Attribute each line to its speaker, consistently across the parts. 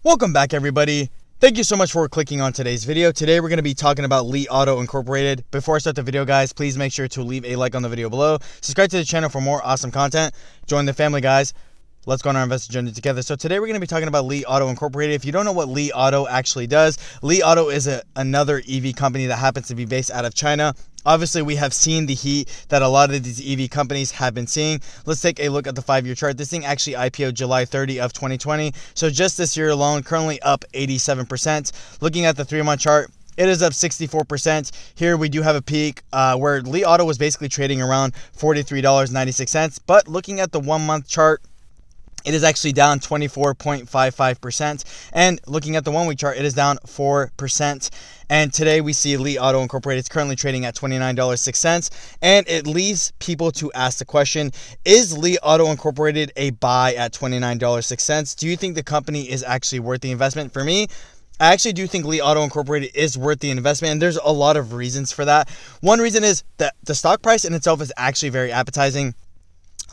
Speaker 1: Welcome back, everybody. Thank you so much for clicking on today's video. Today we're going to be talking about Li Auto Incorporated. Before I start the video, guys, please make sure to leave a like on the video below. Subscribe to the channel for more awesome content. Join the family, guys. Let's go on our investor journey together. So today we're going to be talking about Li Auto Incorporated. If you don't know what Li Auto actually does, Li Auto is another EV company that happens to be based out of China. Obviously, we have seen the heat that a lot of these EV companies have been seeing. Let's take a look at the 5-year chart. This thing actually IPO'd July 30 of 2020. So just this year alone, currently up 87%. Looking at the 3-month chart, it is up 64%. Here we do have a peak where Li Auto was basically trading around $43.96. But looking at the 1-month chart, it is actually down 24.55%. And looking at the 1-week chart, it is down 4%. And today we see Li Auto Incorporated is currently trading at $29.06. And it leaves people to ask the question, is Li Auto Incorporated a buy at $29.06? Do you think the company is actually worth the investment? For me, I actually do think Li Auto Incorporated is worth the investment, and there's a lot of reasons for that. One reason is that the stock price in itself is actually very appetizing.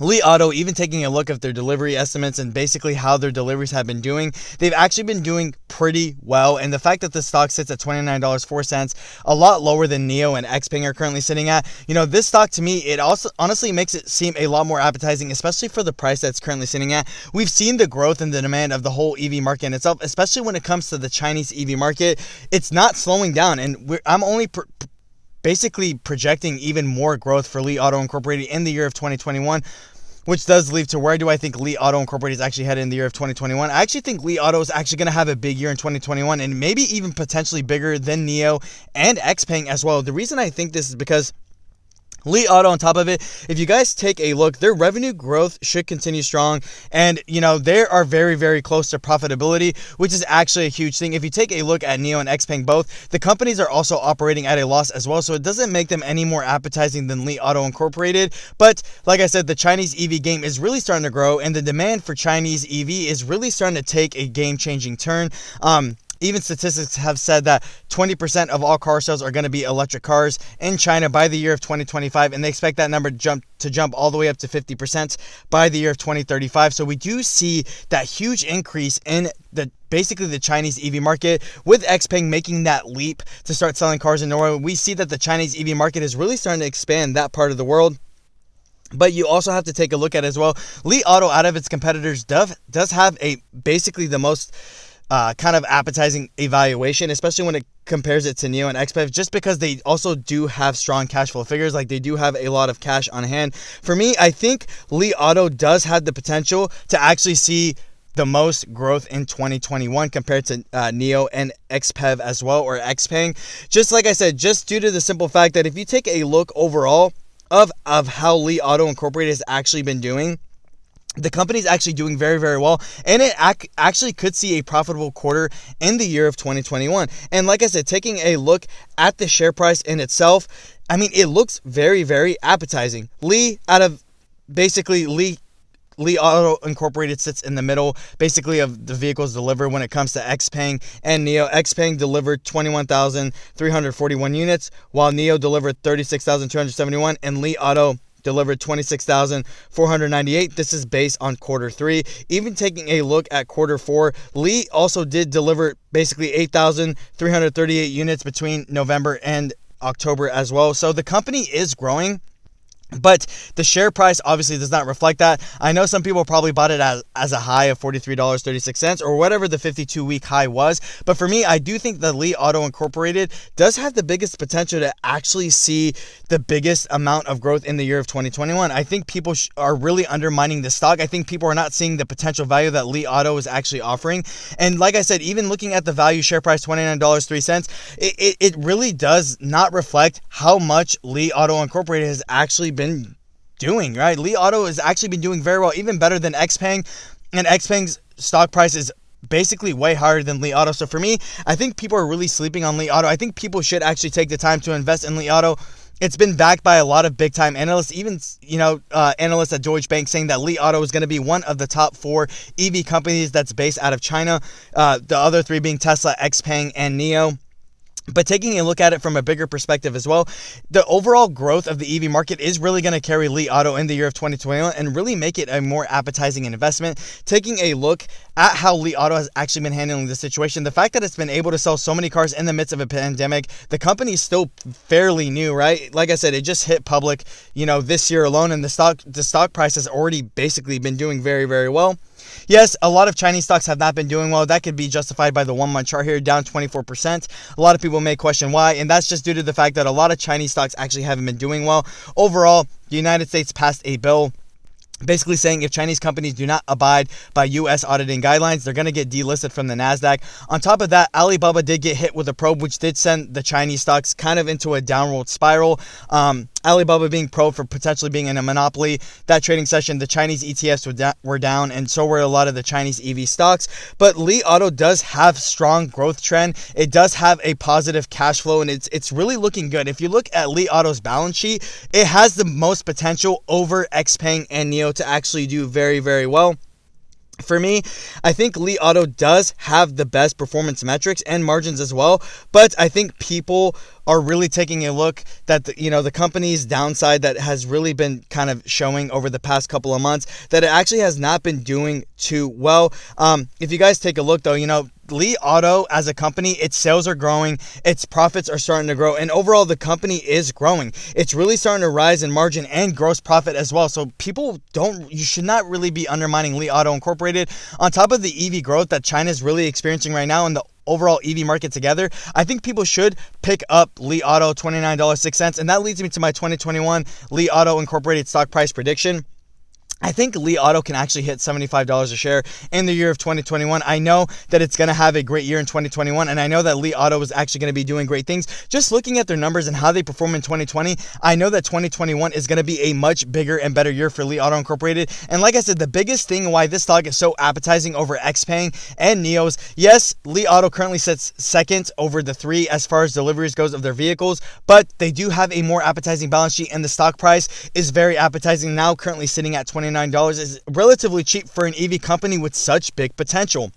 Speaker 1: Li Auto, even taking a look at their delivery estimates and basically how their deliveries have been doing, they've actually been doing pretty well. And the fact that the stock sits at $29.04, a lot lower than NIO and Xpeng are currently sitting at, this stock to me, it also honestly makes it seem a lot more appetizing, especially for the price that's currently sitting at. We've seen the growth and the demand of the whole EV market in itself, especially when it comes to the Chinese EV market. It's not slowing down, and I'm only basically projecting even more growth for Li Auto Incorporated in the year of 2021, which does lead to where do I think Li Auto Incorporated is actually headed in the year of 2021. I actually think Li Auto is actually going to have a big year in 2021 and maybe even potentially bigger than NIO and Xpeng as well. The reason I think this is because Li Auto, on top of it, if you guys take a look, their revenue growth should continue strong, and they are very, very close to profitability, which is actually a huge thing. If you take a look at NIO and Xpeng both, the companies are also operating at a loss as well, so it doesn't make them any more appetizing than Li Auto Incorporated. But like I said, the Chinese EV game is really starting to grow, and the demand for Chinese EV is really starting to take a game-changing turn. Even statistics have said that 20% of all car sales are going to be electric cars in China by the year of 2025, and they expect that number to jump all the way up to 50% by the year of 2035. So we do see that huge increase in basically the Chinese EV market, with Xpeng making that leap to start selling cars in Norway. We see that the Chinese EV market is really starting to expand that part of the world. But you also have to take a look at it as well. Li Auto, out of its competitors, does have basically the most kind of appetizing evaluation, especially when it compares it to NIO and Xpeng, just because they also do have strong cash flow figures. Like, they do have a lot of cash on hand. For me, I think Li Auto does have the potential to actually see the most growth in 2021 compared to NIO and Xpeng as well, or Xpeng. Just like I said, just due to the simple fact that if you take a look overall of how Li Auto Incorporated has actually been doing, the company is actually doing very, very well, and it actually could see a profitable quarter in the year of 2021. And like I said, taking a look at the share price in itself, I mean, it looks very, very appetizing. Li Auto Incorporated sits in the middle, basically, of the vehicles delivered when it comes to Xpeng and NIO. Xpeng delivered 21,341 units, while NIO delivered 36,271, and Li Auto delivered 26,498. This is based on quarter 3. Even taking a look at quarter 4, Li also did deliver basically 8,338 units between November and October as well. So the company is growing, but the share price obviously does not reflect that. I know some people probably bought it as a high of $43.36 or whatever the 52-week high was. But for me, I do think that Li Auto Incorporated does have the biggest potential to actually see the biggest amount of growth in the year of 2021. I think people are really undermining the stock. I think people are not seeing the potential value that Li Auto is actually offering. And like I said, even looking at the value share price, $29.03, it really does not reflect how much Li Auto Incorporated has actually been doing, right? Li Auto has actually been doing very well, even better than Xpeng, and Xpeng's stock price is basically way higher than Li Auto. So for me, I think people are really sleeping on Li Auto. I think people should actually take the time to invest in Li Auto. It's been backed by a lot of big time analysts, even analysts at Deutsche Bank saying that Li Auto is going to be one of the top 4 EV companies that's based out of China. The other 3 being Tesla, Xpeng, and NIO. But taking a look at it from a bigger perspective as well, the overall growth of the EV market is really going to carry Li Auto in the year of 2021 and really make it a more appetizing investment. Taking a look at how Li Auto has actually been handling the situation, the fact that it's been able to sell so many cars in the midst of a pandemic, the company is still fairly new, right? Like I said, it just hit public, this year alone, and the stock price has already basically been doing very, very well. Yes, a lot of Chinese stocks have not been doing well. That could be justified by the 1-month chart here, down 24%. A lot of people may question why, and that's just due to the fact that a lot of Chinese stocks actually haven't been doing well. Overall, the United States passed a bill basically saying if Chinese companies do not abide by U.S. auditing guidelines, they're going to get delisted from the NASDAQ. On top of that, Alibaba did get hit with a probe, which did send the Chinese stocks kind of into a downward spiral. Alibaba being probed for potentially being in a monopoly. That trading session, the Chinese ETFs were down, and so were a lot of the Chinese EV stocks. But Li Auto does have strong growth trend. It does have a positive cash flow, and it's really looking good. If you look at Li Auto's balance sheet, it has the most potential over Xpeng and NIO to actually do very, very well. For me, I think Li Auto does have the best performance metrics and margins as well, but I think people are really taking a look that the company's downside that has really been kind of showing over the past couple of months, that it actually has not been doing too well. If you guys take a look though, Li Auto as a company, its sales are growing, its profits are starting to grow, and overall the company is growing. It's really starting to rise in margin and gross profit as well. So you should not really be undermining Li Auto Incorporated. On top of the EV growth that China is really experiencing right now and the overall EV market together, I think people should pick up Li Auto, $29.06, and that leads me to my 2021 Li Auto Incorporated stock price prediction. I think Li Auto can actually hit $75 a share in the year of 2021. I know that it's going to have a great year in 2021, and I know that Li Auto is actually going to be doing great things. Just looking at their numbers and how they perform in 2020, I know that 2021 is going to be a much bigger and better year for Li Auto Incorporated. And like I said, the biggest thing why this stock is so appetizing over Xpeng and NIO's, yes, Li Auto currently sits second over the three as far as deliveries goes of their vehicles, but they do have a more appetizing balance sheet, and the stock price is very appetizing now, currently sitting at $29 is relatively cheap for an EV company with such big potential.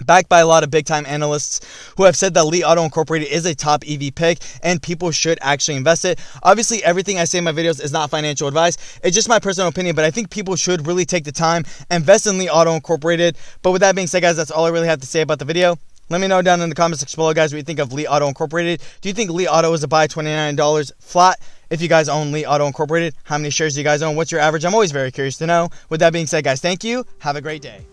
Speaker 1: Backed by a lot of big time analysts who have said that Li Auto Incorporated is a top EV pick and people should actually invest it. Obviously, everything I say in my videos is not financial advice. It's just my personal opinion, but I think people should really take the time, invest in Li Auto Incorporated. But with that being said, guys, that's all I really have to say about the video. Let me know down in the comments section below, guys, what you think of Li Auto Incorporated. Do you think Li Auto is a buy, $29 flat? If you guys own Li Auto Incorporated, how many shares do you guys own? What's your average? I'm always very curious to know. With that being said, guys, thank you. Have a great day.